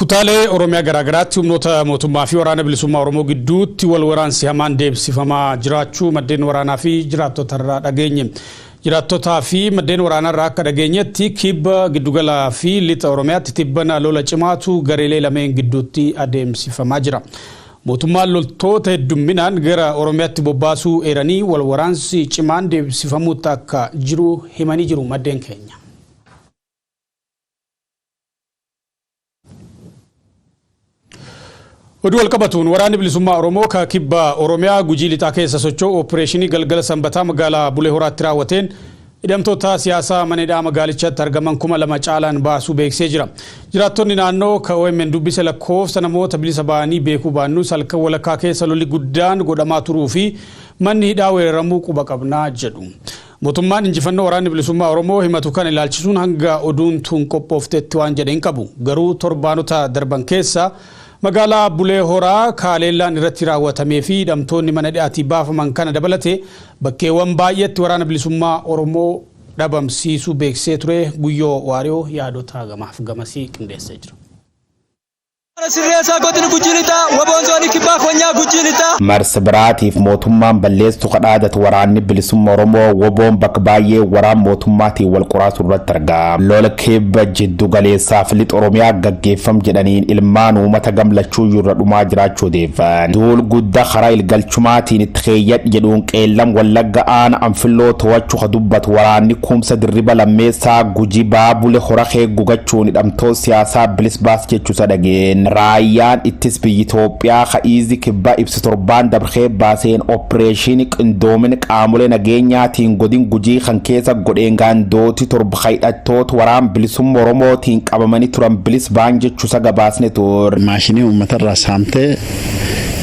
Kutaalee Oromiyaa garaagaraatti humnoota mootummaa fi waraana bilisummaa Oromoo gidduutti wal waraansi hamaan deemsifamaa jiraachuu maddeen waraanaa fi jiraattota irraa dhageenye. Jiraattotaa fi maddeen waraanaa irraa akka dhageenyetti kibba giddugala fi lixa Oromiyaatti tibbana lola cimaatu gareelee lameen gidduutti adeemsifamaa jira. Mootummaan loltoota heddumminaan gara Oromiyaatti bobbaasuu eeranii wal waraansi cimaan deemsifamuutti akka jiru himanii jiru maddeen keenya. Oduu walqabatuun waraanni bilisummaa Oromoo ka kibba Oromiyaa Gujii lixaa keessa socho'u opereeshinii galgala sanbataa magaalaa Bulee Horaatti raawwateen hidhamtoota siyaasaa mana magaalichaatti argaman 2,000 caalaan baasuu beeksisee jira. Jiraattonni naannoo ka OMN dubbise lakkoofsa namoota bilisa ba'anii beekuu baannus halkan walakkaa keessa lolli guddaan godhamaa turuu fi manni hidhaa weeraramuu quba qabnaa jedhu. Mootummaan injifannoo waraanni bilisummaa Oromoo himatu kan ilaalchisuun hanga oduun tun qophooftetti waan jedheen qabu. Garuu torbaanota darban keessa magaalaa Bulee Horaa kaaleellaan irratti raawwatamee fi hidhamtoonni mana hidhaatii baafaman kana dabalate bakkeewwan baay'eetti waraana bilisummaa Oromoo dhabamsiisuu beeksisee ture. Guyyoo Waariyoo yaadota gamaaf gamasii qindeessee jira. Marsa biraatiif mootummaan balleessu kadhaadatu waraanni bilisummaa Oromoo woboon bakka baay'ee waraan mootummaatiin wal qoraasuu irratti argama. Lola kibba jiddu galeessaaf lixa Oromiyaa gaggeeffam jedhaniin ilmaan uummata gamlachuu irra dhumaa jiraachuu odeeffan. Duul guddaa karaa ilgalchumaatiin itti keeyyadh jedhuun qeellam wallagga aana anfilloo to'achuu ka dubbatu waraanni kumsa dirriba lammeessaa Gujii Bulee Horaa gugachuun hidhamtoota siyaasaa bilis baas jechuusa dhageen. Raayyaan ittis biyya Itoophiyaa kaiizi kibba ibsa torbaan dabree baaseen opereeshinii qindoomin qaamolee nageenyaatiin godin Gujii kan keessa godheen gaandooti torba hidhattoota waraan bilisummaa Oromootiin qabamanii turan bilis baan jechuusa gabaasne ture. Maashinii uummatarraa saamtee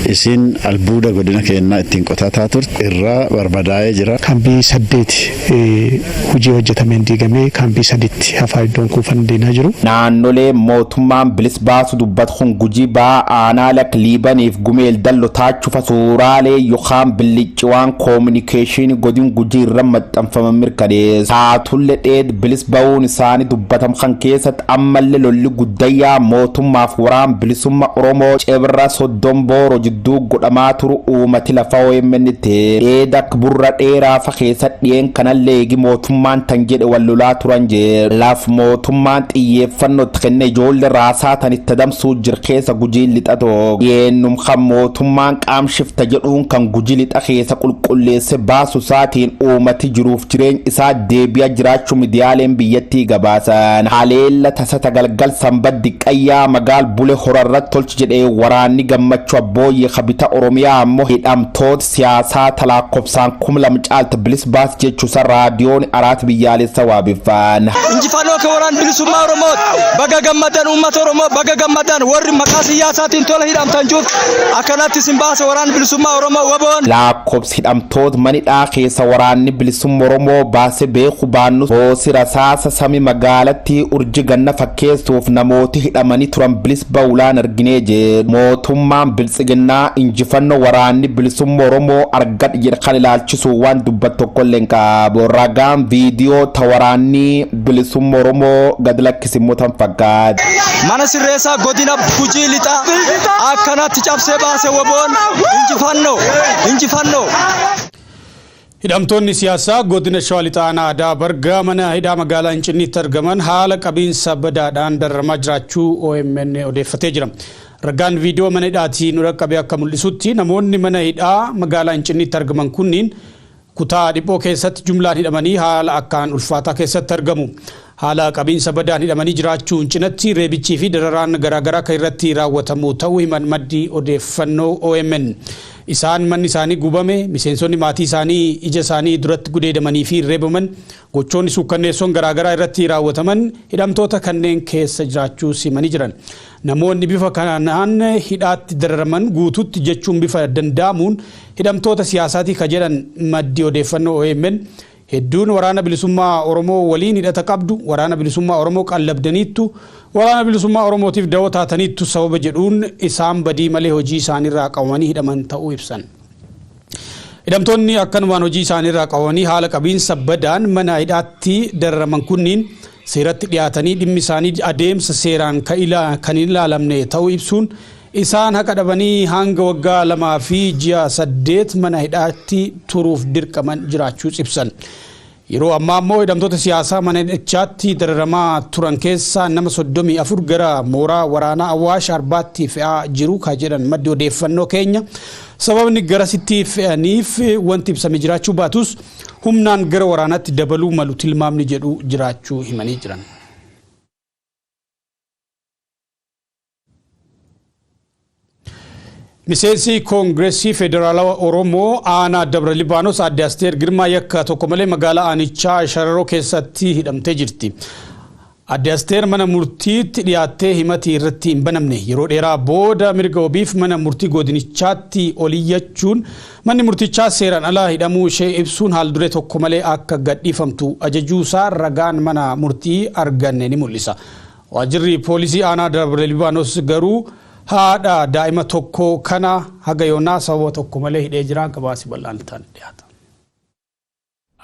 isin albuuda godina keenyaa ittiin qotataa turte irraa barbadaa'ee jira. Kaambii 8 hojii hojjetameen diigamee kaambii 3 hafaa iddoon kuufan deemaa jiru. Naannolee mootummaan bilis baasu dubbatu kun Gujii aanaa Liibaniif Gumeel Dallotaachufa suuraalee yookaan billicciwaan koominikeeshinii godin Gujii irra maxxanfaman mirkaneessa. Taatullee dheed bilis ba'uun isaanii dubbatamu kan keessatti ammallee lolli guddayyaa mootummaaf waraan bilisummaa Oromoo Cebra Soddombooro jidduu godhamaa turu uummati lafa OMN dheedak burra dheeraa fa keessa dhiyeen kanallee eegi mootummaan tan jedhe wal lolaa turan jee laaf mootummaan xiyyeeffannoo kenne ijoollee raasaa tan itti adamsuu jir keessa Gujii lixatoo yennum kan mootummaan qaamshifta jedhuun kan Gujii lixa keessa qulqulleesse baasu saatiin uummati jiruuf jireenya isaa deebi'a jiraachuu miidiyaaleen biyyattii gabaasan haleella tasata galgal sanbaddi qayyaa magaal Bulee Horarratti tolchi jedhee waraanni gammachuu abbooyyee kabita Oromiyaa ammoo hidhamtoota siyaasaa talaakobsaan 2,000 caalta bilis baas jechuusa raadiyoon araat biyyaalessa waabifaan. Injifannoo ka waraan bilisummaa Oromoo baga gammadan uummata Oromoo baga gammadan warri maqaa siyaasaatiin tola hidhamtan juuf akkanatti sin baasa waraan bilisummaa Oromoo waboon. Lakkoofsi hidhamtoota manidhaa keessa waraanni bilisummaa Oromoo baase beeku baannus boosi rasaasa sami magaalatti urji ganna fakkeessuuf namooti hidhamanii turan bilis ba'ulaan arginee jee mootummaan biltsiginnaa injifannoo waraanni bilisummaa Oromoo argad jedhe kan ilaalchisu waan dubbat tokkollee hin qabu. Ragaan viidiyoo ta waraanni bilisummaa Oromoo gad lakkisimoo tan fakkaata. Mana sirreessaa godina Gujii lixaa akkanatti cabsee baase waboon injifannoo. Hidhamtoonni siyaasaa godina Shawaa lixaa aadaa Bargaa mana hidhaa magaalaa Hincinniitti argaman haala qabiinsa badaadhaan dararamaa jiraachuu OMN odeeffatee jira. Ragaan viidiyoo mana hidhaatii nu rakkabee akka mul'isutti namoonni mana hidhaa magaalaa Hincinniitti argaman kunniin kutaa dhiphoo keessatti jumlaan hidhamanii haala akkaan ulfaataa keessatti argamu. Haala qabiinsa badaan hidhamanii jiraachuun cinatti reebichii fi dararaan garaagaraa kan irratti raawwatamu ta'uu himan maddi odeeffannoo OMN. Isaan manni isaanii gubame, miseensonni maatii isaanii ija isaanii duratti gudeedamanii fi reebaman, gochoonni suukkanneessoon garaagaraa irratti raawwataman hidhamtoota kanneen keessa jiraachuu simanii jiran. Namoonni bifa kanaan hidhaatti dararaman guututti jechuun bifa danda'amuun hidhamtoota siyaasaatii ka jedhan maddi odeeffannoo OMN hedduun waraana bilisummaa Oromoo waliin hidhata qabdu, waraana bilisummaa Oromoo qallabdaniittu, waraana bilisummaa Oromootiif dawoo taataniittu sababa jedhuun isaan badii malee hojii isaaniirraa qabamanii hidhaman ta'uu ibsan. Hidhamtoonni akkanumaan hojii isaaniirraa qabamanii haala qabiinsa badaan mana hidhaatti dararaman kunniin seeratti dhiyaatanii dhimmi isaanii adeemsa seeraan kan ilaalamne ta'uu ibsuun isaan haqa dhabanii hanga waggaa 2 fi ji'a 8 mana hidhaatti turuuf dirqaman jiraachuu ibsan. Yeroo ammaa immoo hidhamtoota siyaasaa mana hidhaatti dararamaa turan keessaa nama 34 gara mooraa waraanaa Awwaash Arbaatti fe'aa jiru ka jedhan maddi odeeffannoo keenya. Sababni garasitti fe'aniif wanti ibsamee jiraachuu baatus humnaan gara waraanaatti dabaluu malu tilmaamni jedhu jiraachuu himanii jiran. Miseensi Koongireesii Federaalawaa Oromoo aanaa Dabra Libaanos Aadde Asteer Girmaa yakka tokko malee magaalaa Aanichaa Shararoo keessatti hidhamtee jirti. Aadde Asteer mana murtiitti dhiyaattee himatii irratti hin banamne yeroo dheeraa booda mirga wabiif mana murtii godinichaatti oliyyachuun manni murtichaa seeraan alaa hidhamuu ishee ibsuun haalduree tokko malee akka gadhiifamtu ajajuusaa ragaan mana murtii arganne ni mul'isa. Waajjirri poolisii aanaa Dabra Libaanos garuu haadha daa'ima tokko kana haga yoonaa sababa tokko malee hidhee jiran gabaasi bal'aan dhiyaata.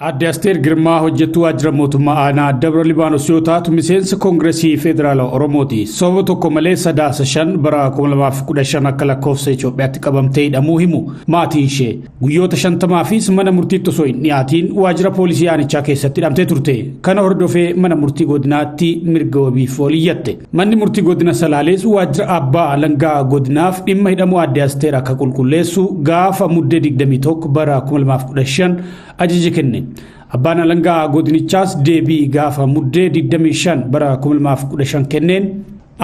Aadde Asteer Girmaa hojjettuu waajjira mootummaa aanaa Dabra Libaanos yoo taatu miseensa Koongireesii Federaalawaa Oromooti. Sababa tokko malee 9 bara 2015 akka lakkoofsa Itoophiyaatti qabamtee hidhamuu himu maatiin ishee guyyoota 50 fi mana murtiitti osoo hin dhiyaatiin waajjira poolisii aanichaa keessatti hidhamtee turte. Kana hordofee mana murtii godinaatti mirga wabiif oliyyatte. Manni murtii godina Salaalees waajjira abbaa alangaa godinaaf dhimma hidhamuu Aadde Asteer akka qulqulleessu gaafa muddee 21 bara 2015 ajaja kenne. Abbaan alangaa godinichaas deebii gaafa muddee 25 bara 2015 kenneen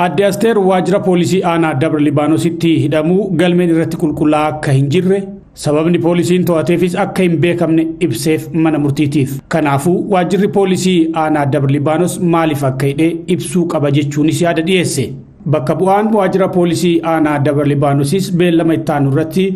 Aadde Asteer waajjira poolisii aanaa Dabra Libaanositti hidhamuu galmeen irratti qulqullaa'aa akka hin jirre sababni poolisiin to'ateefis akka hin beekamne ibseef mana murtiitiif. Kanaafuu waajjirri poolisii aanaa Dabra Libaanos maaliif akka hidhee ibsuu qaba jechuunis yaada dhiyeesse. Bakka bu'aan waajjira poolisii aanaa Dabra Libaanosis beellama ittaanu irratti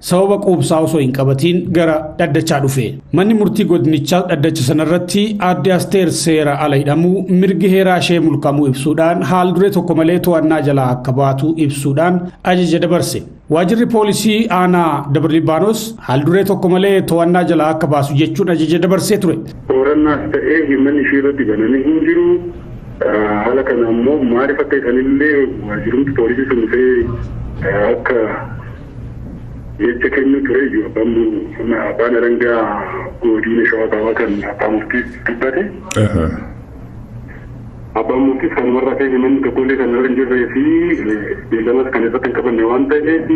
sababa quubsaa osoo hin qabatiin gara dhaddachaa dhufe. Manni murtii godinichaa dhaddacha sanarratti Aadde Asteer seera ala hidhamuu mirgi heeraa ishee mulqamuu ibsuudhaan haalduree tokko malee to'annaa jalaa akka baatu ibsuudhaan ajaja dabarse. Waajjirri poolisii aanaa Dabra Libaanos haalduree tokko malee to'annaa jalaa akka baasu jechuun ajaja dabarsee ture. Qorannaas ta'ee himanni ishee irratti banamee hin jiru. Haala kana immoo maaliif akka isaanillee waajjirumti poolisii sun dhufee akka jecha kennu ture jiru abbaan alangaa godina Shawaa Kaabaa kan abbaa murtii dubbate. Abbaan murtii sanumarraa ta'e himanni tokkollee kan irra hin jirree fi beellamas kan irratti hin qabanne waan ta'eef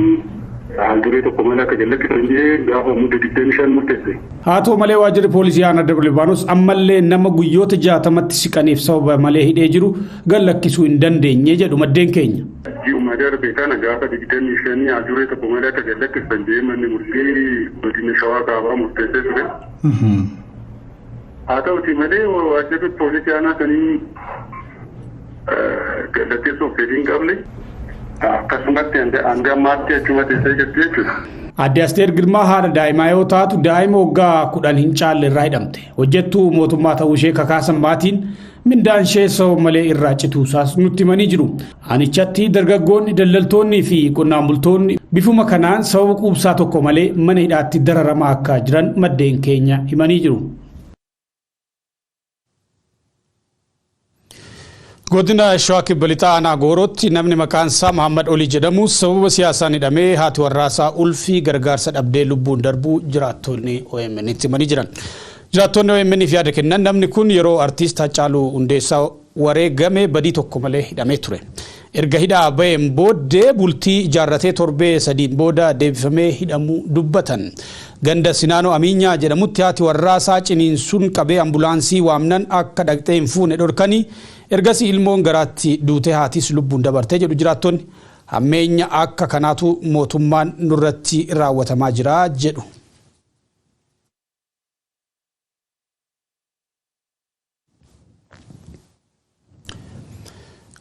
haalduree tokko malee akka jallatti jedhee gaafa muddee 25 murteesse. Haa ta'u malee waajjirri poolisii aanaa Dabra Libaanos ammallee nama guyyoota 60tti siqaniif sababa malee hidhee jiru gallakkisuu hin dandeenye jedhu maddeen keenya. Ji'uma darbe kana gaafa 25 haalduree tokko malee akka jallatti jedhee manni murtii godina Shawaa Kaabaa murteessee ture. Haa ta'uti malee waajjirri poolisii aanaa sanii gallakkisuuf fedhii hin qabne. Akkasumatti hanga ammaatti achuma teessee jirti jechuudha. Aadde Asteer Girmaa haadha daa'imaa yoo taatu daa'ima waggaa 10 hin caalle irraa hidhamte. Hojjettuu mootummaa ta'uu ishee kakaasan maatiin mindaan ishee sababa malee irraa cituusaas nutti himanii jiru. Aanichatti dargaggoonni daldaltoonnii fi qonnaan bultoonni bifuma kanaan sababa quubsaa tokko malee mana hidhaatti dararamaa akka jiran maddeen keenya himanii jiru. Godina Shawaa Kibba Lixaa aanaa Goorootti namni maqaan isaa Muhammad Olii jedhamu sababa siyaasaan hidhamee haati warraasaa ulfii gargaarsa dhabdee lubbuun darbuu jiraattonni OMN itti himanii jiran. Jiraattonni OMN yaada kennan namni kun yeroo artiist Haacaaluu Hundeessaa wareegame badii tokko malee hidhamee ture. Erga hidhaa baheen booddee bultii ijaarratee torbee 3 booda deebifamee hidhamuu dubbatan. Ganda Sinaanoo Amiinyaa jedhamutti haati warraasaa ciniinsuun qabee ambulaansii waamnan akka dhaqxee hin fuune dhorkanii ergasii ilmoon garaatti duutee haatis lubbuun dabartee jedhu jiraattonni hammeenya akka kanaatu mootummaan nurratti raawwatamaa jira jedhu.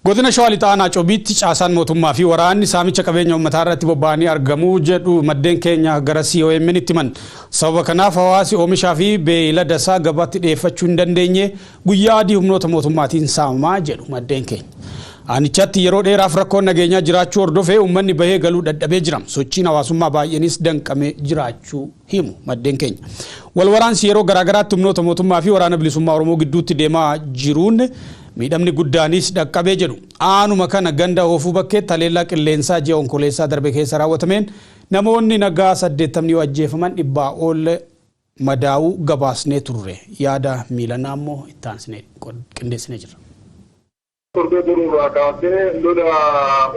Godina Shawaa Lixaa aanaa Coobiitti caasaan mootummaa fi waraanni saamicha qabeenya uummataa irratti bobba'anii argamuu jedhu maddeen keenya gara OMN itti himan. Sababa kanaaf hawaasi oomishaa fi beeylada isaa gabaatti dhiyeeffachuu hin dandeenye guyyaa adii humnoota mootummaatiin saamamaa jedhu maddeen keenya. Aanichatti yeroo dheeraaf rakkoon nageenyaa jiraachuu hordofee uummanni bahee galuu dadhabee jira. Sochiin hawaasummaa baay'eenis danqamee jiraachuu himu maddeen keenya. Walwaraansi yeroo garaagaraatti humnoota mootummaa fi waraana bilisummaa Oromoo gidduutti deemaa jiruun miidhamni guddaanis dhaqqabee jedhu. Aanuma kana ganda Hoofuu bakkeetti haleellaa qilleensaa ji'a Onkoleessaa darbe keessa raawwatameen namoonni nagaa 80 ajjeefaman 100 ol madaa'uu gabaasnee turre. Yaada Miilanaa immoo itti aansinee qindeessinee jirra. Torbee duruurraa kaasee lola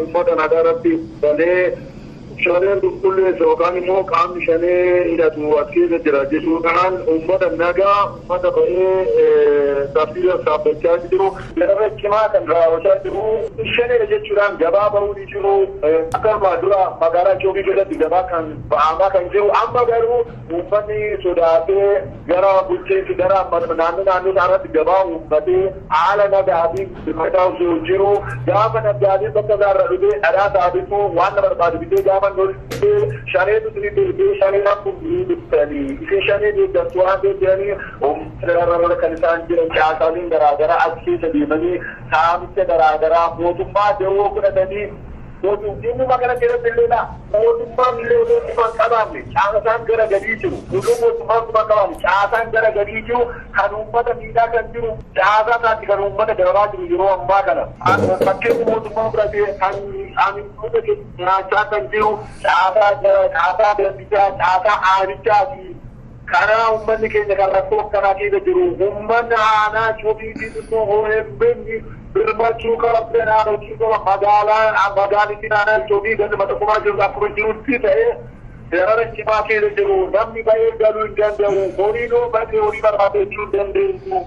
uummata nagaarratti balee shaneen qulqulleessa yookaan immoo qaamni shanee hidhatu as keessa jira jechuudhaan uummata nagaa uummata bahee taasisaa dhaabbachaa jiru gara cimaa kan raawwachaa jiru shanee jechuudhaan gabaa bahuu ni jiru akka dura magaalaa Choobii keessatti gabaa kan ba'amaa kan jiru amma garuu uummanni sodaatee gara bulchiinsi gara naannoo isaarratti gabaa uummatee haala nagaatiin hirmataa osoo jiru gaafa nagaatiin bakka isaarra dhufee dhadhaa taabituu waan na barbaadu bitee gaafa shanee tutrii shanee kun shanee deeggartuu waan deeggaranii oomisha kan isaan jiran caasaaleen garaagaraa as keessa deemanii saamicha garaagaraa mootummaa dawoo fudhatanii mootummaa kana keessatti illee mootummaa miiliyoonii kan qabaanne caasaan gara gadii jiru utuu mootummaa kuma qabaanne caasaan gara gadii jiru kan uummata miidhaa kan jiru caasaa isaatti kan uummata darabaa jiru yeroo ammaa kana fakkeenya mootummaa biratee kan aanimmoota nyaachaa kan jiru caasaa garbichaa caasaa aanichaa fi karaa uummanni keenya kan rakkoo akkanaa keessa jiru uummanni aanaa Choobii immoo OMN birmachuu qabdee naannoo qaba magaalittiin aanaa Choobii ganda matakumaa jiru akkuma jirutti ta'ee darara cimaa keessa jiru namni baay'ee galuu hin danda'u horiinoo baay'ee horii barbaadachuu hin dandeenyu.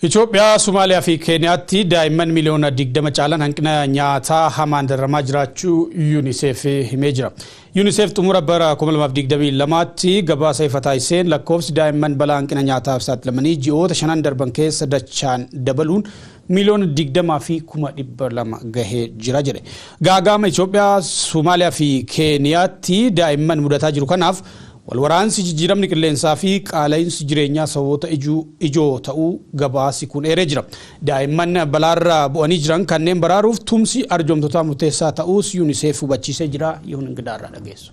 Itoophiyaa, Somaaliyaa fi Keeniyaatti daa'imman miliyoona 20 caalan hanqina nyaataa hamaan dararamaa jiraachuu UNICEF himee jira. UNICEF xumura bara 2022tti gabaasa ifa taasiseen lakkoofsi daa'imman balaa hanqina nyaataaf saaxilamanii ji'oota 5 darban keessa dachaan dabaluun miliyoona 20 fi 200,000 gahee jira jedhe. Gaagama Itoophiyaa, Somaaliyaa fi Keeniyaatti daa'imman mudataa jiru kanaaf walwaraansi jijjiiramni qilleensaa fi qaala'insi jireenyaa sababoota ijoo ta'uu gabaasi kun eeree jira. Daa'imman balaarra bu'anii jiran kanneen baraaruuf tumsi arjoomtotaa murteessaa ta'uus UNICEF hubachiisee jira. Yoon Ingidaarraa dhageessu.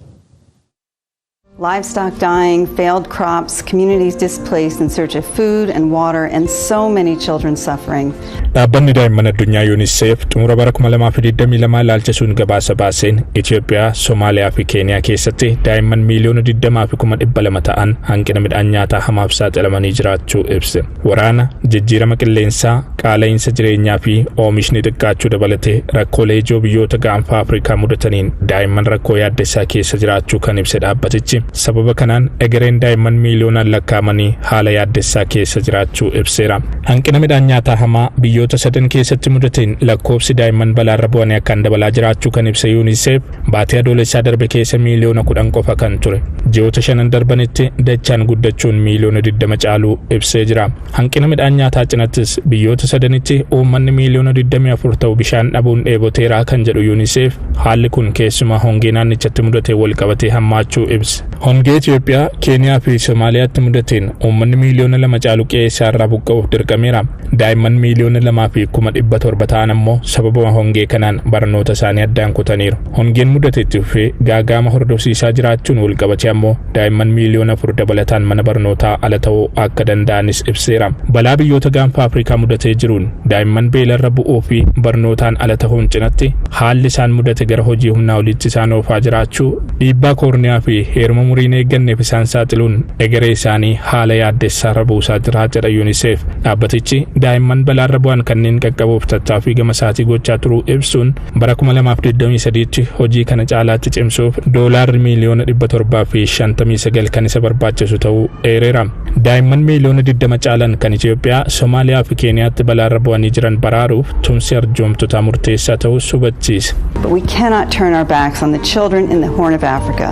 Livestock dying, failed crops, communities displaced in search of food and water, and so many children suffering. Dhaabbanni daa'imman addunyaa UNICEF xumura bara 2022 ilaalchisuun gabaasa baaseen Itoophiyaa, Somaaliyaa fi Keeniyaa keessatti daa'imman miliyoona 20 fi 200,000 ta'an hanqina midhaan nyaataa hamaaf saaxilamanii jiraachuu ibse. Waraana, jijjiirama qilleensaa, qaala'insa jireenyaa fi oomishni xiqqaachuu dabalatee rakkoolee ijoo biyyoota gaanfa Afrikaa mudataniin daa'imman rakkoo yaaddessaa keessa jiraachuu kan ibse dhaabbatichi. Sababa kanaan egereen daa'imman miliyoonaan lakkaa'amanii haala yaaddessaa keessa jiraachuu ibseera. Hanqina midhaan nyaataa hamaa biyyoota 3 keessatti mudateen lakkoofsi daa'imman balaarra bu'anii akkaan dabalaa jiraachuu kan ibse UNICEF baatii adoolessaa darbe keessa miliyoona 10 qofa kan ture. Ji'oota 5 darbanitti dachaan guddachuun miliyoona 20 caaluu ibsee jira. Hanqina midhaan nyaataa cinattis biyyoota 3tti uummanni miliyoona 24 ta'u bishaan dhabuun dheeboteera kan jedhu UNICEF haalli kun keessumaa hongee naannichatti mudatee wal qabatee hammaachuu ibse. Hongee Itoophiyaa, Keeniyaa fi Somaaliyaatti mudateen uummanni miliyoona 2 caalu qe'ee isaarraa buqqa'uuf dirqameera. Daa'imman miliyoona 2 fi 700,000 ta'an ammoo sababa hongee kanaan barnoota isaanii addaan kutaniiru. Hongeen mudatetti dhufee gaagama hordofsiisaa jiraachuun wal qabatee ammoo daa'imman miliyoona 4 dabalataan mana barnootaa ala ta'uu akka danda'anis ibseera. Balaa biyyoota gaanfa Afrikaa mudatee jiruun daa'imman beelarra bu'uu fi barnootaan ala ta'uun cinatti haalli isaan mudate gara hojii humnaa olitti isaan oofaa jiraachuu dhiibbaa koorniyaa fi heeruma umuriin eegganneef isaan saaxiluun egeree isaanii haala yaaddessaarra buusaa jira jedha UNICEF. Dhaabbatichi daa'imman balaarra bu'an kanneen qaqqabuuf tattaaffii gama isaatii gochaa turuu ibsuun bara 2023tti hojii kana caalaatti cimsuuf doolaarri miliyoona 759 kan isa barbaachisu ta'uu eereera. Daa'imman miliyoona 20 caalan kan Itoophiyaa, Somaaliyaa fi Keeniyaatti balaarra bu'anii jiran baraaruuf tumsi arjoomtotaa murteessaa ta'uu hubachiise. But we cannot turn our backs on the children in the Horn of Africa.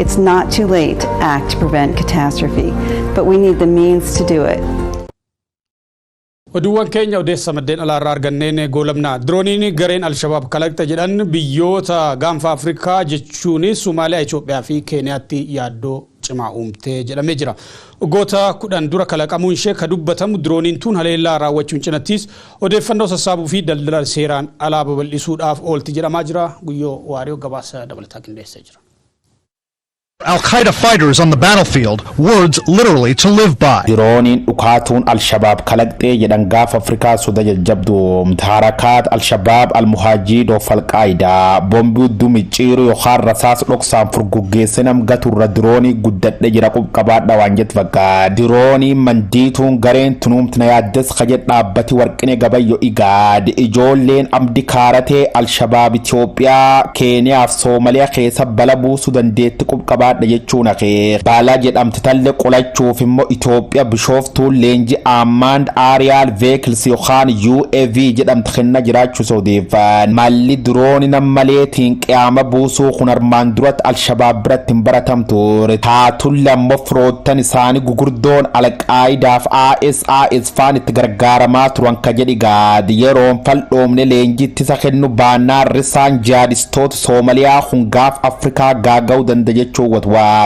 It's not too late to act to prevent catastrophe, but we need the means to do it. Oduuwwan keenya odeessa maddeen alaarraa arganneen goolabna. Dirooniin gareen Alshabaab kalaqxe jedhan biyyoota gaanfa Afrikaa jechuun Somaaliyaa, Itoophiyaa fi Keeniyaatti yaaddoo cimaa uumtee jedhamee jira. Waggoota 10 dura kalaqamuun ishee ka dubbatamu dirooniin tun haleellaa raawwachuun cinattis odeeffannoo sassaabuu fi daldala seeraan alaa babal'isuudhaaf oolti jedhamaa jira. Guyyoo Waariyoo gabaasa dabalataa qindeessee jira. Al-Qaeda fighters on the battlefield, words literally to live by. Dirooniin dhukaatuun Al-Shabaab kalaqxee jedhan gaafa Afrikaa suuda jajjabdu harakaat Al-Shabaab Al-Muhaajiid of Al-Qaayidaa bombii udduu micciiru yookaan rasaas dhoksaan furguggeesse nam gaturra diroonii guddadhe jira qubqabaadha waan jett fakkaata. Diroonii mandiituun gareen tunuumti na yaaddes kajet dhaabbati warqine gabayyo igaad ijoolleen amdi kaaratee Al-Shabaab Itoophiyaa Keeniyaa fi Soomaliyaa keessa bala buusuu dandeetti qubqabaa jechuun akee baalaa jedhamte talle qolachuuf immoo Itoophiyaa bishooftuun leenji ammaand aariyaal veekils yookaan UAV jedhamte kenna jiraachuu odeeffan malli dirooni nam maleetiin qiyaama buusuu kun armaan duratti Al-Shabaab biratti hin baratamtu taatulle ammoo firoottan isaanii gugurdoon Al-Qaayidaaf ISIS faan itti gargaaramaa turan ka jedhi gaad yeroon fal'oomne leenji ittisa kennu baannaan risaan jihaadistoota Soomaliyaa hungaaf Afrikaa gaaga'uu danda'a jechuu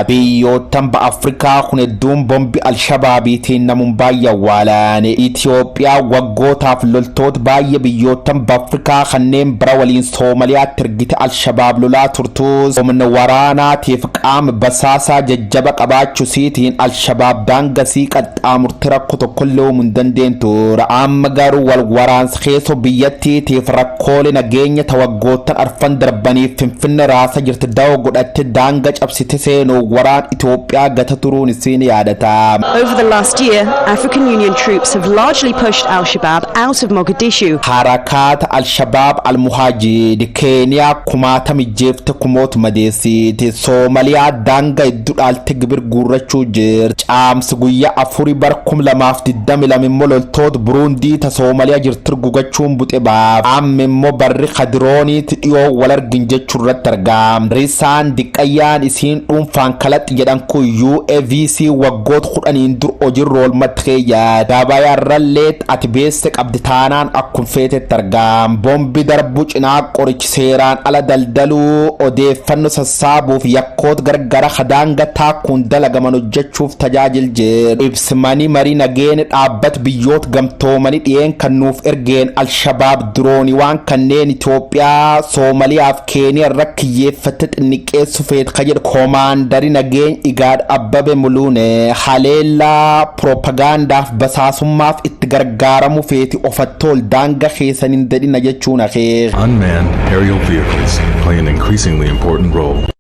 biyyoottan ba Afrikaa kun hedduun bombi Al-Shabaabiitiin namuun baay'ee awwaalan Itoophiyaa waggootaaf loltoota baay'ee biyyoottan ba Afrikaa kanneen bira waliin Soomaliyaatti ergite Al-Shabaab lolaa turtus humna waraanaatiif qaama basaasaa jajjaba qabaachuusiitiin Al-Shabaab daangasii qaxxaamurte rakkoo tokkollee uumuu hin dandeentu amma garuu wal waraansa keessoo biyyattiitiif rakkoolee nageenya tawaggoottan arfan darbaniif Finfinnee raasa jirti da'oo godhatte daanga cabsite waraan Itoophiyaa gata turuun isiin yaadata. Over the last year, African Union troops have largely pushed Al-Shabaab out of Mogadishu. Harakaat Al-Shabaab Al-Muhaajiid Keeniyaa kumaata mijjeefte kumoota madeessiti Soomaliyaa daanga hedduu dhaalte gibir guurrachuu jir caamsi guyyaa 4 bar 2022 immoo loltoota Burundii ta Soomaliyaa jirtir gugachuun buxe baaf amma immoo barri kadirooniiti dhiyoo wal argin jechuu irratti argam risaan diqqayyaan isiin dhuunfaan kalatti jedhan kun UAVC waggoota 10 dur hojiirra oolmattee dabayaarrallee ati beesse qabdi taanaan akkuma feetetti argam bombi darbuu cinaa qorichi seeraan ala daldaluu odeeffannoo sassaabuuf yakkoota gargara hadaanga taakkuun dalagaman hojjechuuf tajaajil jedhu ibsimanii marii nageenya dhaabbata biyyoota gamtoomanii dhiyeen kan nuuf ergeen Al-Shabaab diroonii waan kanneen Itoophiyaa Soomaliyaa fi Keeniyaa irra kiyyeeffatte xinniqqeessu feet ka jedhu komaandari nageenya Igaad Abbabee Muluune haleellaa propagaandaaf basaasummaaf itti gargaaramu feeti ofattool daanga keessaniin dadhina jechuun akeeka. Unmanned aerial vehicles play an increasingly important role